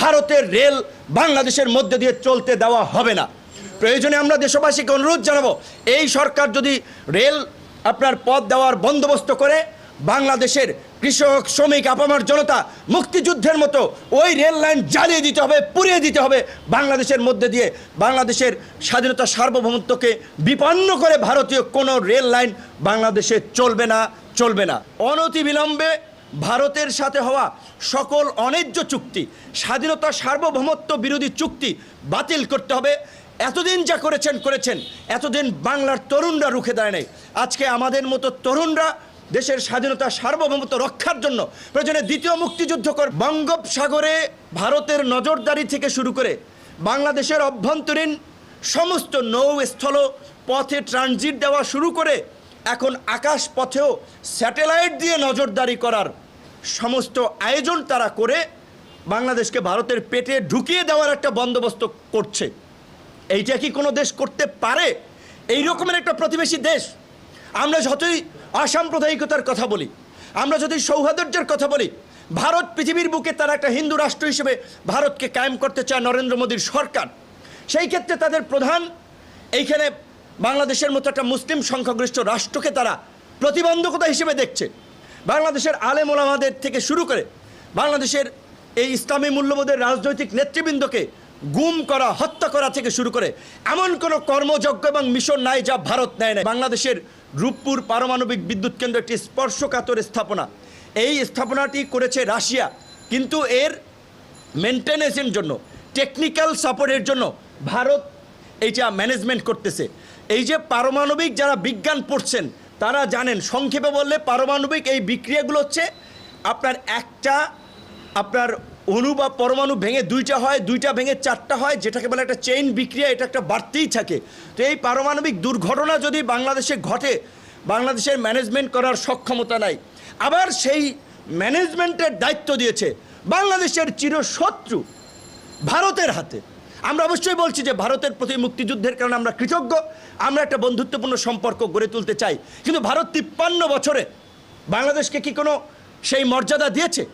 ভারতের রেল বাংলাদেশের মধ্যে দিয়ে চলতে দেওয়া হবে না। প্রয়োজনে আমরা দেশবাসীকে অনুরোধ জানাবো, এই সরকার যদি রেল আপনার পথ দেওয়ার বন্দোবস্ত করে, বাংলাদেশের কৃষক, শ্রমিক, আপামর জনতা মুক্তিযুদ্ধের মতো ওই রেল লাইন জ্বালিয়ে দিতে হবে, পুড়িয়ে দিতে হবে। বাংলাদেশের মধ্যে দিয়ে বাংলাদেশের স্বাধীনতা সার্বভৌমত্বকে বিপন্ন করে ভারতীয় কোনো রেল লাইন বাংলাদেশে চলবে না, চলবে না। অনতিবিলম্বে ভারতের সাথে হওয়া সকল অন্যায্য চুক্তি, স্বাধীনতা সার্বভৌমত্ব বিরোধী চুক্তি বাতিল করতে হবে। এতদিন যা করেছেন, এতদিন বাংলার তরুণরা রুখে দাঁড়ায় নাই। আজকে আমাদের মতো তরুণরা দেশের স্বাধীনতা সার্বভৌমত্ব রক্ষার জন্য প্রয়োজনে দ্বিতীয় মুক্তিযুদ্ধ কর। বঙ্গোপসাগরে ভারতের নজরদারি থেকে শুরু করে বাংলাদেশের অভ্যন্তরীণ সমস্ত নৌ স্থল পথে ট্রানজিট দেওয়া শুরু করে এখন আকাশ পথেও স্যাটেলাইট দিয়ে নজরদারি করার সমস্ত আয়োজন তারা করে বাংলাদেশকে ভারতের পেটে ঢুকিয়ে দেওয়ার একটা বন্দোবস্ত করছে। এইটা কি কোনো দেশ করতে পারে? এই রকমের একটা প্রতিবেশী দেশ। আমরা যতই অসাম্প্রদায়িকতার কথা বলি, আমরা যদি সৌহার্দ্যের কথা বলি, ভারত পৃথিবীর বুকে তারা একটা হিন্দু রাষ্ট্র হিসেবে ভারতকে কায়েম করতে চায় নরেন্দ্র মোদীর সরকার। সেই ক্ষেত্রে তাদের প্রধান এইখানে বাংলাদেশের মতো একটা মুসলিম সংখ্যাগরিষ্ঠ রাষ্ট্রকে তারা প্রতিবন্ধকতা হিসেবে দেখছে। বাংলাদেশের আলেম ওলামাদের থেকে শুরু করে বাংলাদেশের এই ইসলামী মূল্যবোধের রাজনৈতিক নেতৃবৃন্দকে গুম করা, হত্যা করা থেকে শুরু করে এমন কোনো কর্মযজ্ঞ এবং মিশন নাই যা ভারত নেয় না। বাংলাদেশের রূপপুর পারমাণবিক বিদ্যুৎ কেন্দ্র একটি স্পর্শকাতর স্থাপনা। এই স্থাপনাটি করেছে রাশিয়া, কিন্তু এর মেনটেন্যান্সের জন্য, টেকনিক্যাল সাপোর্টের জন্য ভারত এইটা ম্যানেজমেন্ট করতেছে। এই যে পারমাণবিক যারা বিজ্ঞান পড়ছেন তারা জানেন, সংক্ষেপে বললে পারমাণবিক এই বিক্রিয়াগুলো হচ্ছে আপনার একটা আপনার অণু বা পরমাণু ভেঙে দুইটা হয়, দুইটা ভেঙে চারটা হয়, যেটাকে বলে একটা চেইন বিক্রিয়া। এটা একটা বাড়তেই থাকে। তো এই পারমাণবিক দুর্ঘটনা যদি বাংলাদেশে ঘটে, বাংলাদেশের ম্যানেজমেন্ট করার সক্ষমতা নাই। আবার সেই ম্যানেজমেন্টের দায়িত্ব দিয়েছে বাংলাদেশের চিরশত্রু ভারতের হাতে। আমরা অবশ্যই বলছি যে ভারতের প্রতি মুক্তিযুদ্ধের কারণে আমরা কৃতজ্ঞ, আমরা একটা বন্ধুত্বপূর্ণ সম্পর্ক গড়ে তুলতে চাই। কিন্তু ভারত 53 বছরে বাংলাদেশকে কি কোনো সেই মর্যাদা দিয়েছে?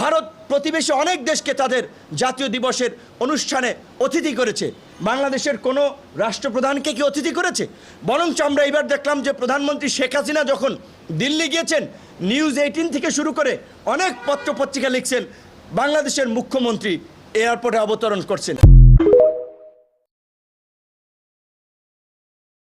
ভারত প্রতিবেশী অনেক দেশকে তাদের জাতীয় দিবসের অনুষ্ঠানে অতিথি করেছে। বাংলাদেশের কোনো রাষ্ট্রপ্রধানকে কি অতিথি করেছে? বরঞ্চ আমরা এবার দেখলাম যে প্রধানমন্ত্রী শেখ হাসিনা যখন দিল্লি গিয়েছেন, নিউজ 18 থেকে শুরু করে অনেক পত্রপত্রিকা লিখছেন বাংলাদেশের মুখ্যমন্ত্রী এয়ারপোর্টে অবতরণ করছেন।